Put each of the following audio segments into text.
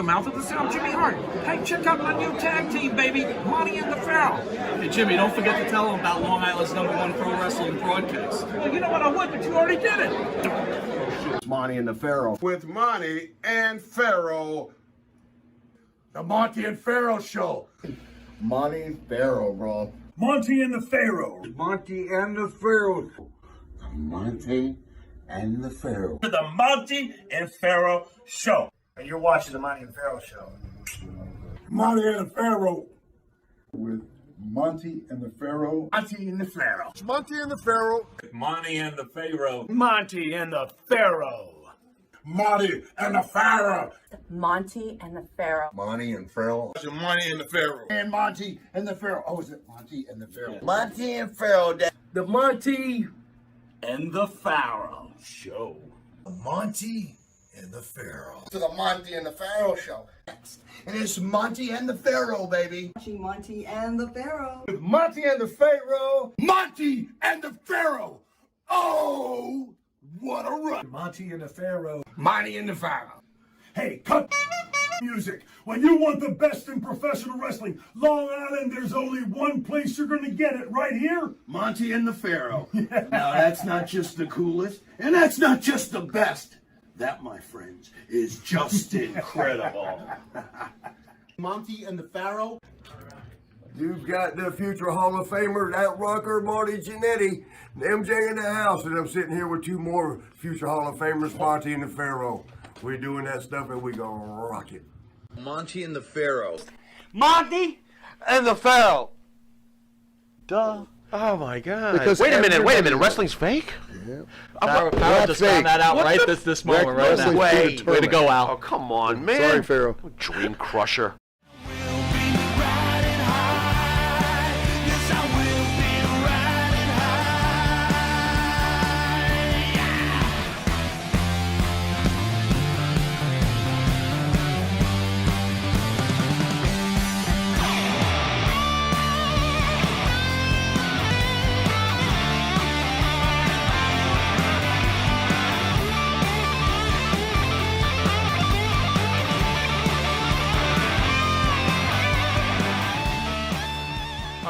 mouth of the South, Jimmy Hart. Hey, check out my new tag team, baby, Monty and the Pharaoh. Hey, Jimmy, don't forget to tell them about Long Island's #1 pro wrestling broadcast. Well, you know what, I would, but you already did it. It's Monty and the Pharaoh. With Monty and Pharaoh. The Monty and Pharaoh Show. Monty and Pharaoh, bro. Monty and the Pharaoh. Monty and the Pharaoh. Monty and the Pharaoh. The Monty and Pharaoh Show. And you're watching the Monty and Pharaoh Show. Monty and the Pharaoh. With Monty and the Pharaoh. Monty and the Pharaoh. It's Monty and the Pharaoh. Monty and the Pharaoh. Monty and the Pharaoh. Monty and the Pharaoh. Monty and the Pharaoh. Monty and Pharaoh. It's Monty and the Pharaoh. And Monty and the Pharaoh. Oh, is it Monty and the Pharaoh? Yeah. Monty and Pharaoh. The Monty and the Pharaoh Show. Monty and the Pharaoh. To the Monty and the Pharaoh Show. And it's Monty and the Pharaoh, baby. Watching Monty and the Pharaoh. With Monty and the Pharaoh. Monty and the Pharaoh. Oh, what a run. Monty and the Pharaoh. Monty and the Pharaoh. Hey, cut music. When you want the best in professional wrestling, Long Island, there's only one place you're going to get it, right here. Monty and the Pharaoh. Now, that's not just the coolest, and that's not just the best. That, my friends, is just incredible. Monty and the Pharaoh. You've got the future Hall of Famer, that rocker, Marty Jannetty, and MJ in the house, and I'm sitting here with two more future Hall of Famers, Monty and the Pharaoh. We're doing that stuff, and we gonna rock it. Monty and the Pharaoh. Monty and the Pharaoh. Duh. Oh my God. Because wait a minute. Wrestling's fake? Yeah. Pharaoh just found that out right this moment, right now. Way to go, Al. Oh, come on, man. Sorry, Pharaoh. Dream crusher.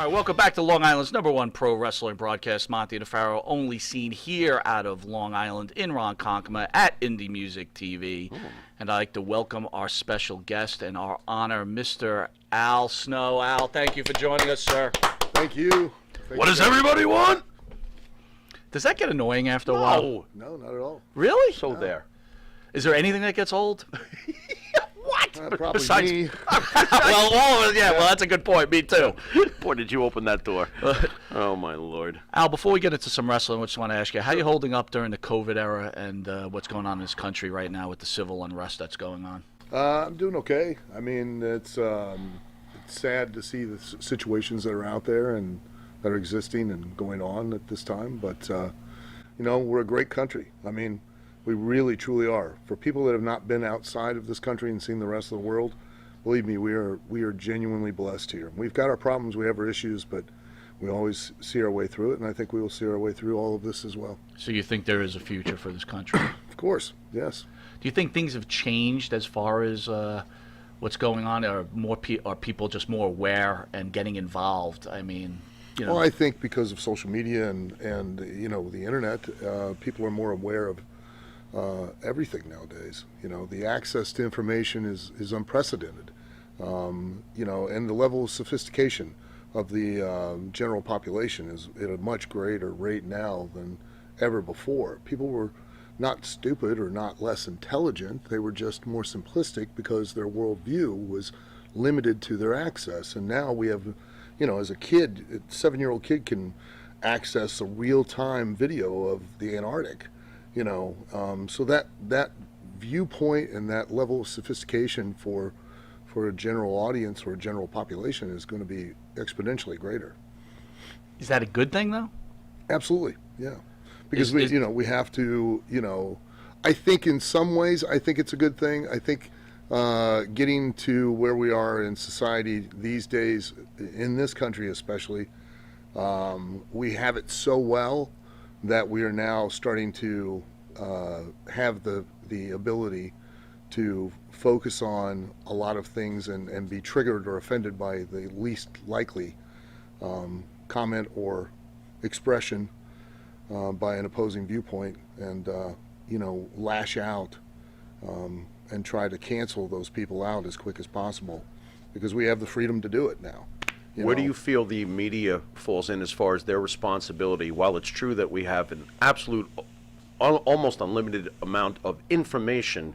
Welcome back to Long Island's #1 pro wrestling broadcast, Monty and the Pharaoh, only seen here out of Long Island in Ronkonkoma at Indie Music TV. Ooh. And I'd like to welcome our special guest and our honor, Mr. Al Snow. Al, thank you for joining us, sir. Thank you. What does everybody want? Does that get annoying after a while? No, not at all. Really? So there. Is there anything that gets old? What? Probably Besides, me. well, all of it, yeah. Well, that's a good point. Me too. Boy, did you open that door. Oh, my Lord. Al, before we get into some wrestling, I just want to ask you, how are you holding up during the COVID era and what's going on in this country right now with the civil unrest that's going on? I'm doing okay. I mean, it's sad to see the situations that are out there and that are existing and going on at this time. But, we're a great country. I mean, we really, truly are. For people that have not been outside of this country and seen the rest of the world, believe me, we are genuinely blessed here. We've got our problems, we have our issues, but we always see our way through it, and I think we will see our way through all of this as well. So you think there is a future for this country? Of course, yes. Do you think things have changed as far as what's going on? Are people just more aware and getting involved? I mean, Well, I think because of social media and the internet, people are more aware of everything nowadays. The access to information is unprecedented. And the level of sophistication of the general population is at a much greater rate now than ever before. People were not stupid or not less intelligent. They were just more simplistic because their worldview was limited to their access. And now we have, as a kid, a 7-year-old kid can access a real-time video of the Antarctic. So that viewpoint and that level of sophistication for a general audience or a general population is going to be exponentially greater. Is that a good thing, though? Absolutely, yeah. Because we have to, I think in some ways, I think it's a good thing. I think getting to where we are in society these days, in this country especially, we have it so well that we are now starting to have the ability to focus on a lot of things and be triggered or offended by the least likely comment or expression by an opposing viewpoint, and lash out and try to cancel those people out as quick as possible, because we have the freedom to do it now. Where do you feel the media falls in as far as their responsibility? While it's true that we have an absolute, almost unlimited amount of information,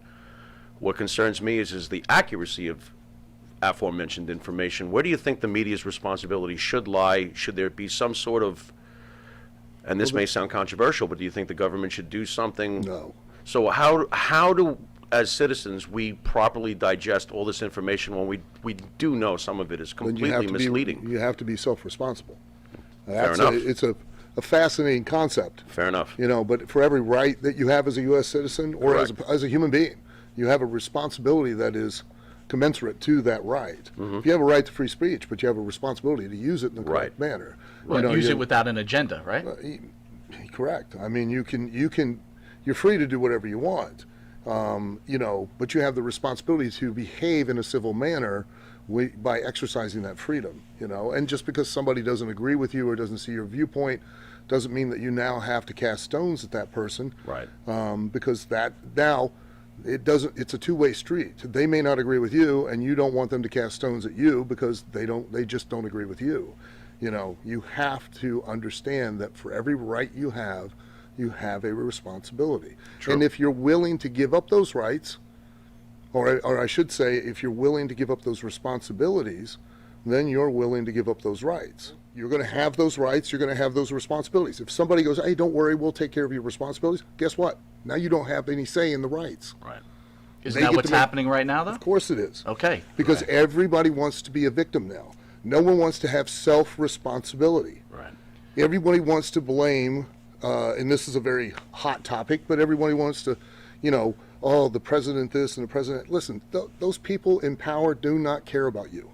what concerns me is the accuracy of aforementioned information. Where do you think the media's responsibility should lie? Should there be some sort of, and this may sound controversial, but do you think the government should do something? No. So how do, as citizens, we properly digest all this information when we do know some of it is completely misleading? You have to be self-responsible. Fair enough. It's a fascinating concept. Fair enough. But for every right that you have as a U.S. citizen or as a human being, you have a responsibility that is commensurate to that right. If you have a right to free speech, but you have a responsibility to use it in the correct manner. Well, use it without an agenda, right? Correct. I mean, you're free to do whatever you want. But you have the responsibility to behave in a civil manner by exercising that freedom, and just because somebody doesn't agree with you or doesn't see your viewpoint doesn't mean that you now have to cast stones at that person. Right. Because it's a two-way street. They may not agree with you, and you don't want them to cast stones at you because they just don't agree with you. You have to understand that for every right you have a responsibility. True. And if you're willing to give up those rights, or I should say, if you're willing to give up those responsibilities, then you're willing to give up those rights. You're going to have those rights, you're going to have those responsibilities. If somebody goes, hey, don't worry, we'll take care of your responsibilities, guess what? Now you don't have any say in the rights. Right. Isn't that what's happening right now, though? Of course it is. Okay. Because everybody wants to be a victim now. No one wants to have self-responsibility. Right. Everybody wants to blame, and this is a very hot topic, but everybody wants to, the president this and the president. Listen, those people in power do not care about you.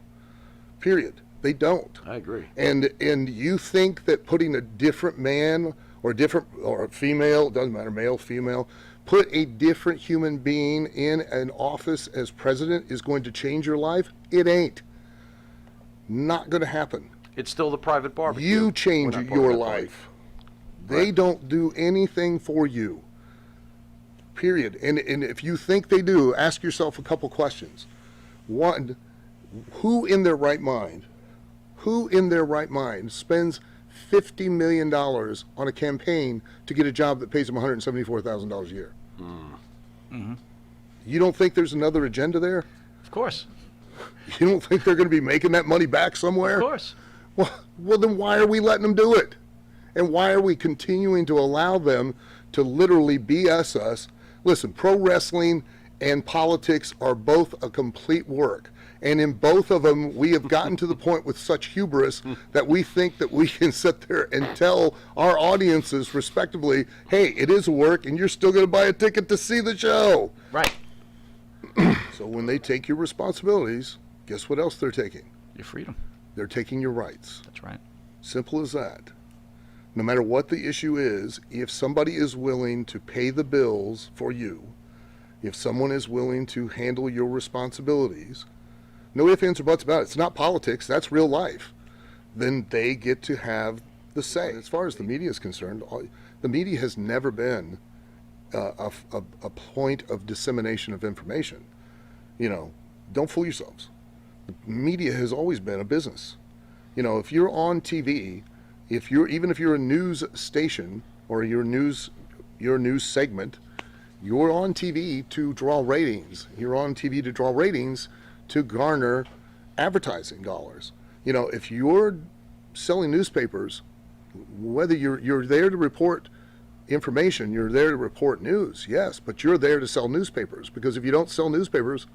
Period. They don't. I agree. And you think that putting a different man or a female, doesn't matter, male, female, put a different human being in an office as president is going to change your life? It ain't. Not going to happen. It's still the private barbecue. You change your life. They don't do anything for you. Period. And if you think they do, ask yourself a couple questions. One, who in their right mind spends $50 million on a campaign to get a job that pays them $174,000 a year? You don't think there's another agenda there? Of course. You don't think they're going to be making that money back somewhere? Of course. Well, then why are we letting them do it? And why are we continuing to allow them to literally BS us? Listen, pro wrestling and politics are both a complete work. And in both of them, we have gotten to the point with such hubris that we think that we can sit there and tell our audiences respectively, hey, it is a work and you're still going to buy a ticket to see the show. Right. So when they take your responsibilities, guess what else they're taking? Your freedom. They're taking your rights. That's right. Simple as that. No matter what the issue is, if somebody is willing to pay the bills for you, if someone is willing to handle your responsibilities, no ifs, ands, or buts about it. It's not politics. That's real life. Then they get to have the say. As far as the media is concerned, the media has never been a point of dissemination of information. Don't fool yourselves. The media has always been a business. If you're on TV, even if you're a news station or your news segment, you're on TV to draw ratings. You're on TV to draw ratings to garner advertising dollars. If you're selling newspapers, whether you're there to report information, you're there to report news, yes, but you're there to sell newspapers, because if you don't sell newspapers,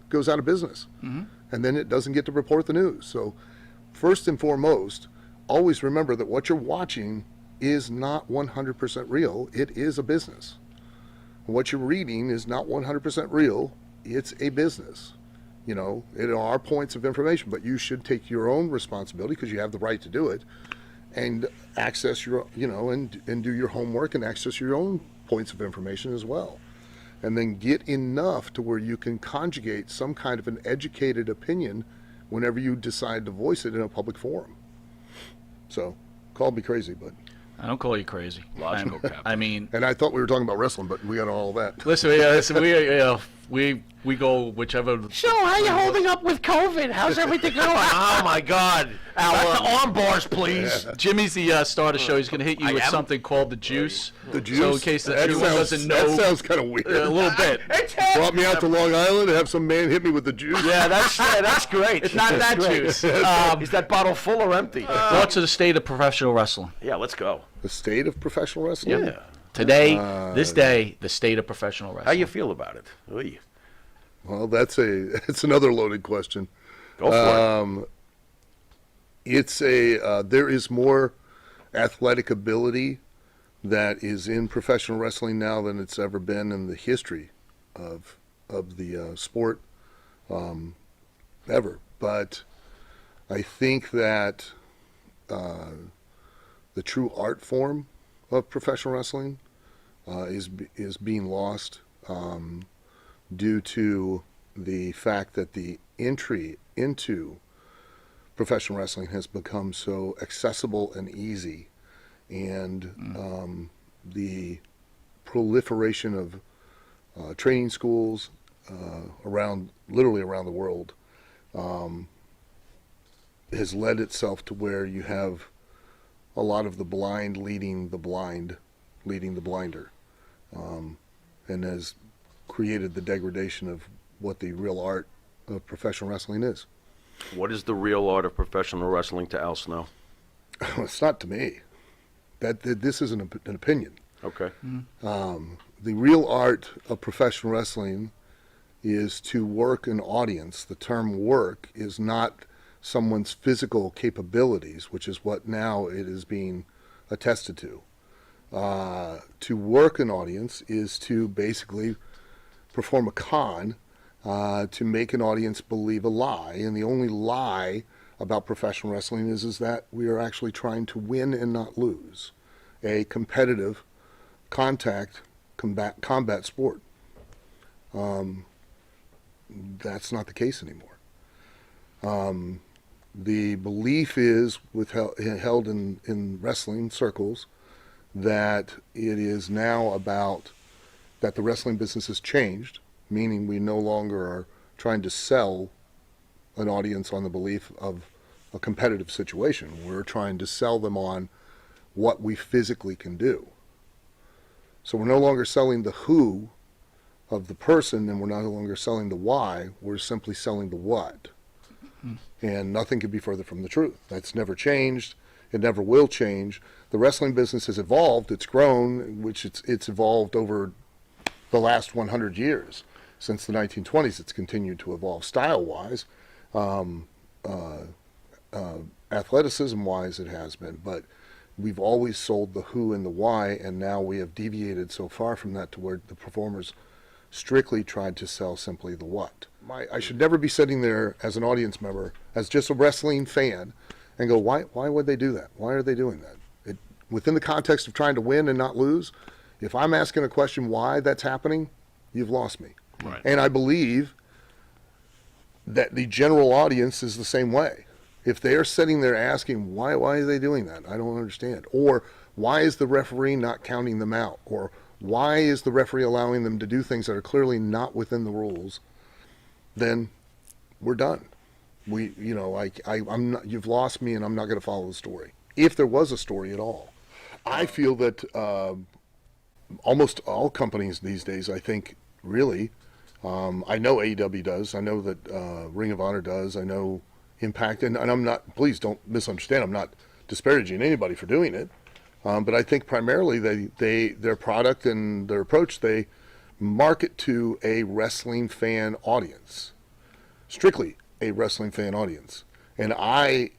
goes out of business, and then it doesn't get to report the news. So first and foremost, always remember that what you're watching is not 100% real. It is a business. What you're reading is not 100% real. It's a business. It are points of information, but you should take your own responsibility, because you have the right to do it, and access your, and do your homework and access your own points of information as well. and then get enough to where you can conjugate some kind of an educated opinion whenever you decide to voice it in a public forum. So, call me crazy, but... I don't call you crazy. Logical, Captain. I mean, And I thought we were talking about wrestling, but we got all that. listen, we go whichever. So, how you holding up with COVID? How's everything going? Oh, my God. Back to arm bars, please. Jimmy's the star of the show. He's going to hit you I with am? something called the juice. The juice? So in case That anyone sounds- doesn't know, That sounds kind of weird. a little bit. Brought me out to Long Island to have some man hit me with the juice. Yeah, that's great. It's not that juice. Is that bottle full or empty? Thoughts of the state of professional wrestling Yeah, let's go. The state of professional wrestling? Yeah. today, this day, the state of professional How wrestling. you feel about it? Oy. Well, it's another loaded question. Go for it. There is more athletic ability that is in professional wrestling now than it's ever been in the history of the sport ever. But I think that the true art form of professional wrestling is being lost due to the fact that the entry into professional wrestling has become so accessible and easy, and the proliferation of training schools literally around the world has led itself to where you have a lot of the blind leading the blinder, and has created the degradation of what the real art of professional wrestling is. What is the real art of professional wrestling to Al Snow? It's not to me. This isn't an opinion. Okay. The real art of professional wrestling is to work an audience. The term work is not someone's physical capabilities, which is what now it is being attested to. To work an audience is to basically perform a con to make an audience believe a lie. And the only lie about professional wrestling is that we are actually trying to win and not lose. A competitive combat sport. That's not the case anymore. The belief is held in wrestling circles that it is now about that the wrestling business has changed, meaning we no longer are trying to sell an audience on the belief of a competitive situation. We're trying to sell them on what we physically can do. So we're no longer selling the who of the person, and we're no longer selling the why. We're simply selling the what. And nothing could be further from the truth. That's never changed. It never will change. The wrestling business has evolved. It's grown, which it's evolved over the last 100 years. Since the 1920s, it's continued to evolve style-wise. Athleticism-wise, it has been. But we've always sold the who and the why, and now we have deviated so far from that to where the performers strictly tried to sell simply the what. I should never be sitting there as an audience member, as just a wrestling fan, and go, why would they do that? Why are they doing that? Within the context of trying to win and not lose, if I'm asking a question why that's happening, you've lost me. Right. And I believe that the general audience is the same way. If they're sitting there asking, why are they doing that? I don't understand. Or why is the referee not counting them out? Or why is the referee allowing them to do things that are clearly not within the rules? Then we're done. I'm not, you've lost me, and I'm not going to follow the story. If there was a story at all. I feel that almost all companies these days, I think, really, I know AEW does. I know that Ring of Honor does. I know Impact, and I'm not, please don't misunderstand, I'm not disparaging anybody for doing it. But I think primarily their product and their approach, they market to a wrestling fan audience, strictly a wrestling fan audience. And I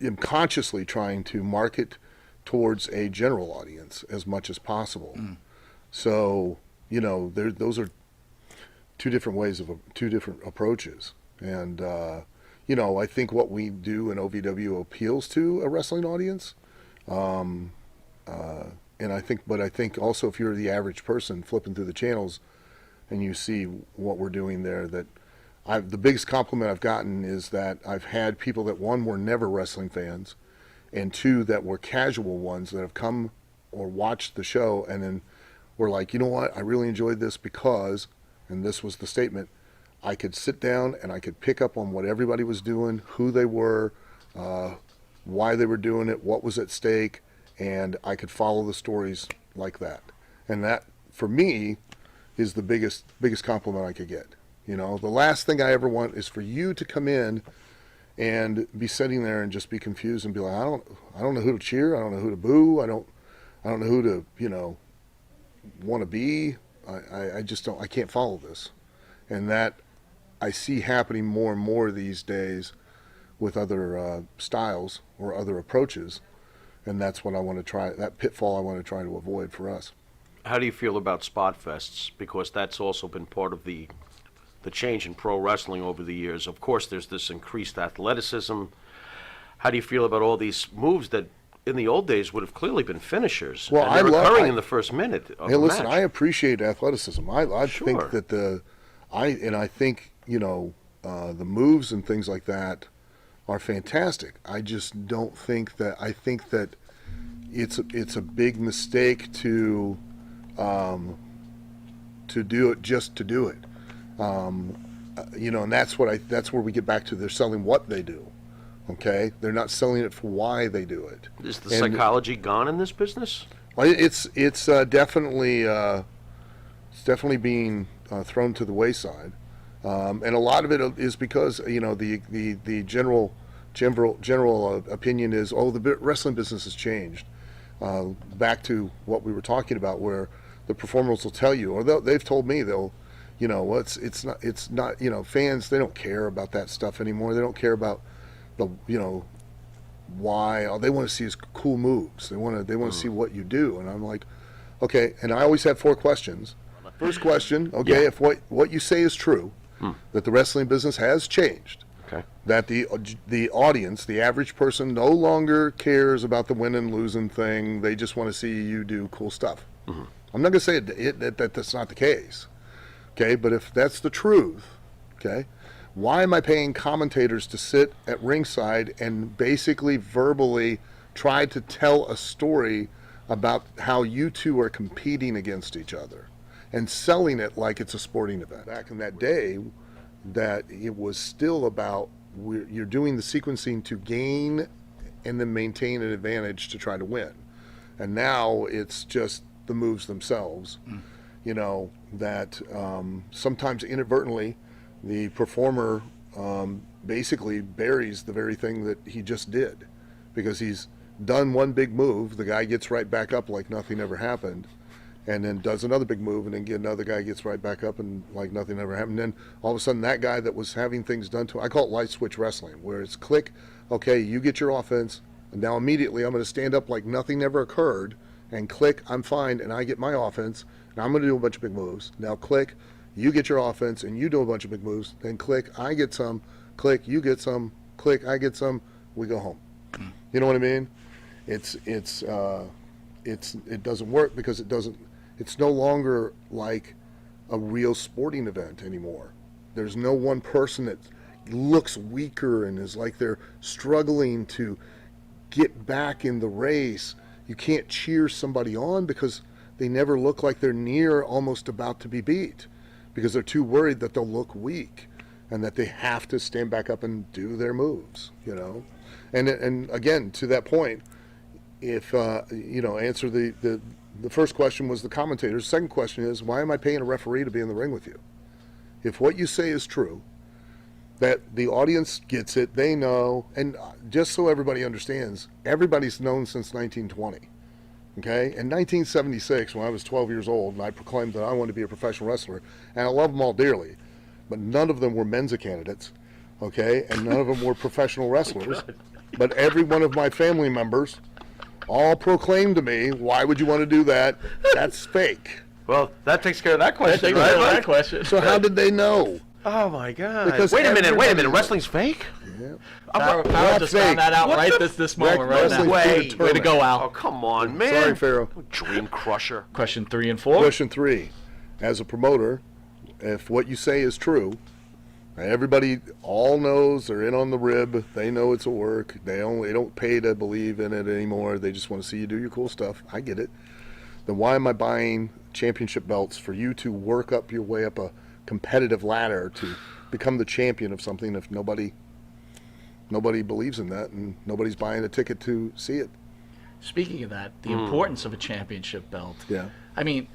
am consciously trying to market towards a general audience as much as possible. So, those are two different approaches. And, I think what we do in OVW appeals to a wrestling audience. I think also if you're the average person flipping through the channels and you see what we're doing there, that the biggest compliment I've gotten is that I've had people that, one, were never wrestling fans, and two, that were casual ones that have come or watched the show and then were like, you know what, I really enjoyed this because, and this was the statement, I could sit down and I could pick up on what everybody was doing, who they were, why they were doing it, what was at stake, and I could follow the stories like that. And that, for me, is the biggest compliment I could get. You know, the last thing I ever want is for you to come in and be sitting there and just be confused and be like, I don't know who to cheer, I don't know who to boo, I don't know who to, you know, want to be. I just don't, I can't follow this. And that I see happening more and more these days with other styles or other approaches. And that's what I want to try, that pitfall I want to try to avoid for us. How do you feel about spot fests? Because that's also been part of the change in pro wrestling over the years. Of course, there's this increased athleticism. How do you feel about all these moves that in the old days would have clearly been finishers? Well, and they're occurring in the first minute of hey, the listen, match. I appreciate athleticism. I Sure. think that I think, you know, the moves and things like that are fantastic. I just don't think that, I think that it's a big mistake to do it just to do it. You know, and that's where we get back to, they're selling what they do. Okay, they're not selling it for why they do it. Is the psychology gone in this business? Well, it's definitely being thrown to the wayside, and a lot of it is because, you know, the general opinion is, oh, the wrestling business has changed. Back to what we were talking about, where the performers will tell you, or they've told me, you know, it's not, you know, fans, they don't care about that stuff anymore. They don't care about the, you know, why. All they want to see is cool moves. They want to see what you do. And I'm like, okay. And I always have 4 questions. First question, okay, if what you say is true, that the wrestling business has changed, Okay. that the audience, the average person, no longer cares about the win and losing thing. They just want to see you do cool stuff. I'm not going to say that that's not the case, okay? But if that's the truth, okay, why am I paying commentators to sit at ringside and basically verbally try to tell a story about how you two are competing against each other and selling it like it's a sporting event? Back in that day, that it was still about, you're doing the sequencing to gain and then maintain an advantage to try to win. And now it's just the moves themselves, you know, that sometimes inadvertently the performer basically buries the very thing that he just did, because he's done one big move, the guy gets right back up like nothing ever happened, and then does another big move, and then another guy gets right back up and like nothing ever happened. And then all of a sudden that guy that was having things done to him, I call it light switch wrestling, where it's click, okay, you get your offense, and now immediately I'm going to stand up like nothing ever occurred, and click, I'm fine, and I get my offense, and I'm going to do a bunch of big moves. Now click, you get your offense, and you do a bunch of big moves, then click, I get some, click, you get some, click, I get some, we go home. You know what I mean? It doesn't work, because it's no longer like a real sporting event anymore. There's no one person that looks weaker and is like they're struggling to get back in the race. You can't cheer somebody on because they never look like they're near almost about to be beat, because they're too worried that they'll look weak and that they have to stand back up and do their moves, you know? And again, to that point, if, you know, answer the first question was the commentators. The second question is, why am I paying a referee to be in the ring with you? If what you say is true, that the audience gets it, they know, and just so everybody understands, everybody's known since 1920, okay? In 1976, when I was 12 years old, and I proclaimed that I wanted to be a professional wrestler, and I love them all dearly, but none of them were Mensa candidates, okay? And none of them were professional wrestlers, but every one of my family members all proclaimed to me, why would you want to do that? That's fake. Well, that takes care of that question, right? That question. So how did they know? Oh my God! Because Wait a minute! Wrestling's fake? Farrell That's just fake. found that out What right the this moment right wrestling's now. predetermined. Way to go, Al. Oh, come on, man. Sorry, Pharaoh. Dream crusher. Question 3 and 4. Question 3. As a promoter, if what you say is true, everybody all knows they're in on the rib. They know it's a work. They don't pay to believe in it anymore. They just want to see you do your cool stuff. I get it. Then why am I buying championship belts for you to work up your way up a competitive ladder to become the champion of something if nobody believes in that and nobody's buying a ticket to see it? Speaking of that, the importance of a championship belt. Yeah. I mean,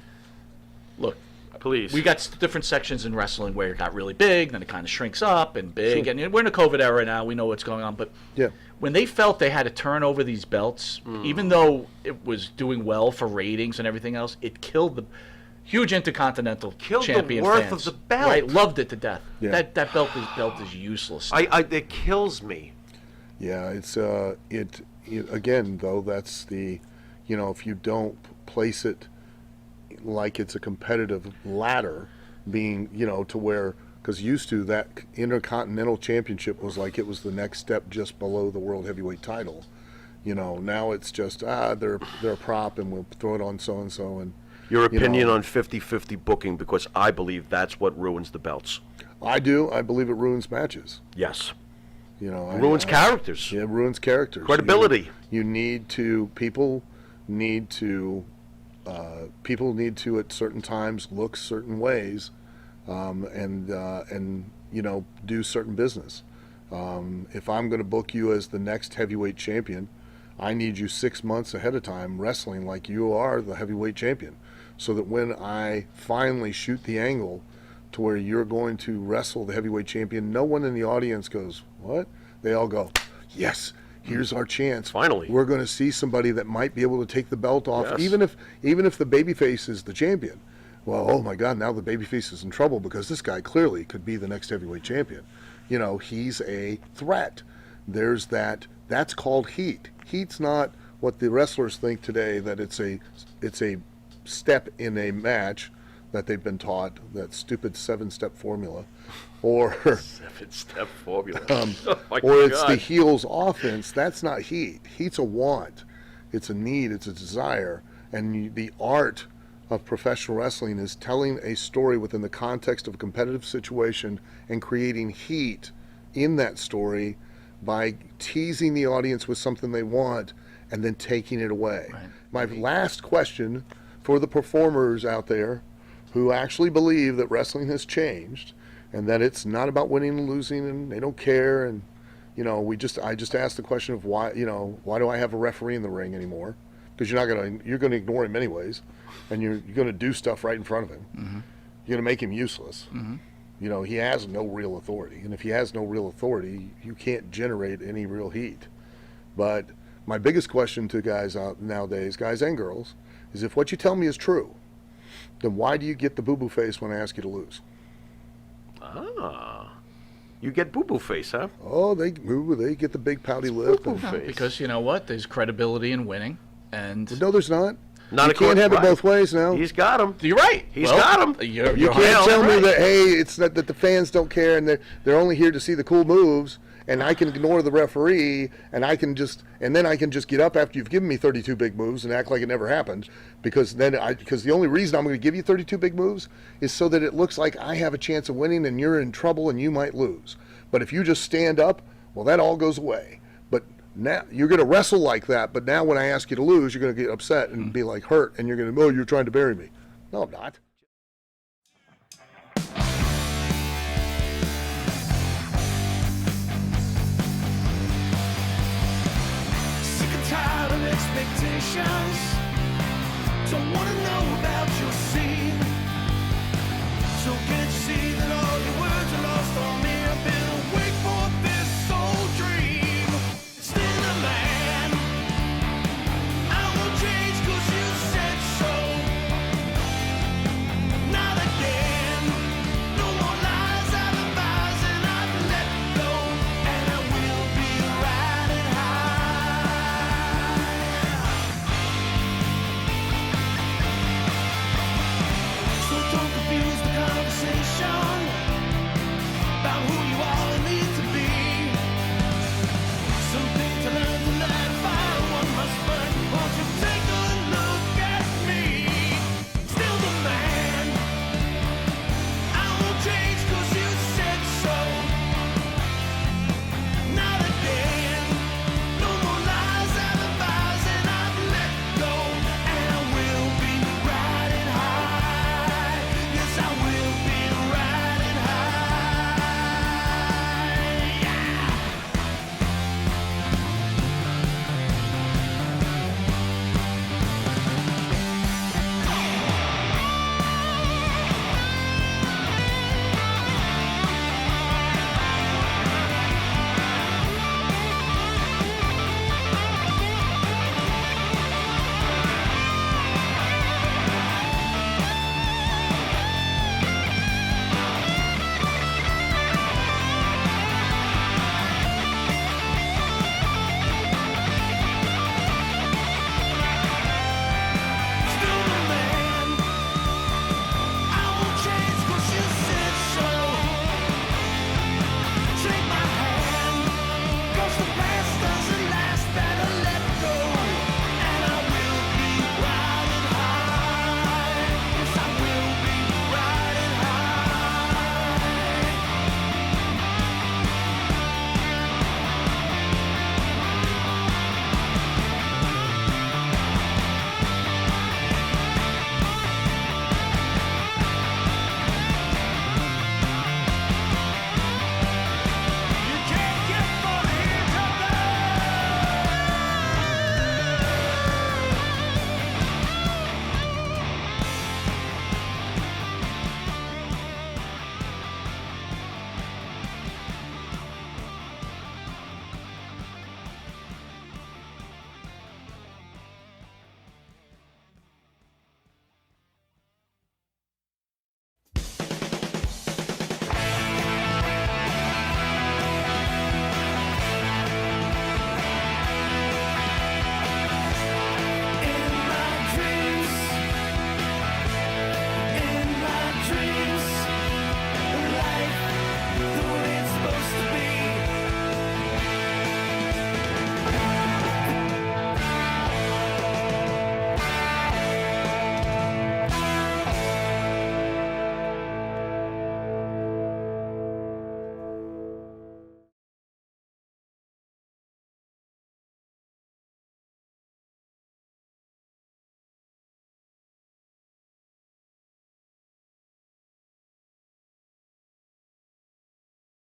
look, Please. we got different sections in wrestling where it got really big, then it kind of shrinks up and big, and we're in a COVID era now. We know what's going on, but Yeah. when they felt they had to turn over these belts, even though it was doing well for ratings and everything else, it killed the huge Intercontinental Killed the champion worth fans. of the belt. Right, loved it to death. Yeah. That belt is useless. It kills me. Yeah, it's again though, that's the, if you don't place it like it's a competitive ladder, being to where, because used to that Intercontinental Championship was like it was the next step just below the World Heavyweight title. Now it's just they're a prop and we'll throw it on so and so. And Your opinion on 50-50 booking, because I believe that's what ruins the belts. I do. I believe it ruins matches. Yes. Ruins characters. Yeah, it ruins characters. Credibility. You need to. People need to at certain times look certain ways, and do certain business. If I'm going to book you as the next heavyweight champion, I need you 6 months ahead of time wrestling like you are the heavyweight champion, so that when I finally shoot the angle to where you're going to wrestle the heavyweight champion, no one in the audience goes, "What?" They all go, "Yes, here's our chance. Finally. We're going to see somebody that might be able to take the belt off, Yes. even if the babyface is the champion." Well, oh my God, now the babyface is in trouble because this guy clearly could be the next heavyweight champion. He's a threat. There's that. That's called heat. Heat's not what the wrestlers think today, that it's a step in a match that they've been taught, that stupid 7-step formula, or 7-step formula. Oh my or it's God. the heels offense. That's not heat. Heat's a want. It's a need. It's a desire. And the art of professional wrestling is telling a story within the context of a competitive situation and creating heat in that story by teasing the audience with something they want and then taking it away. Right. My last question for the performers out there who actually believe that wrestling has changed and that it's not about winning and losing and they don't care, and I just asked the question of why do I have a referee in the ring anymore? Because you're gonna ignore him anyways, and you're gonna do stuff right in front of him. Mm-hmm. You're gonna make him useless. Mm-hmm. He has no real authority, and if he has no real authority, you can't generate any real heat. But my biggest question to guys out nowadays, guys and girls, is if what you tell me is true, then why do you get the boo-boo face when I ask you to lose? You get boo-boo face, huh? Oh, they get the big pouty lip. boo-boo and- face. Because you know what? There's credibility in winning, and No, there's not. Not You according- can't have it right. both ways now. He's got him. you're right. He's got 'em. You're You can't 100% tell me right. that, hey, it's not that the fans don't care and they're only here to see the cool moves, and I can ignore the referee and I can just get up after you've given me 32 big moves and act like it never happened, because the only reason I'm going to give you 32 big moves is so that it looks like I have a chance of winning and you're in trouble and you might lose. But if you just stand up, well, that all goes away. But now you're going to wrestle like that, but now when I ask you to lose, you're going to get upset and be like hurt, and you're going to, oh, you're trying to bury me. No, I'm not. Sick and tired of expectations. Don't wanna know about your scene.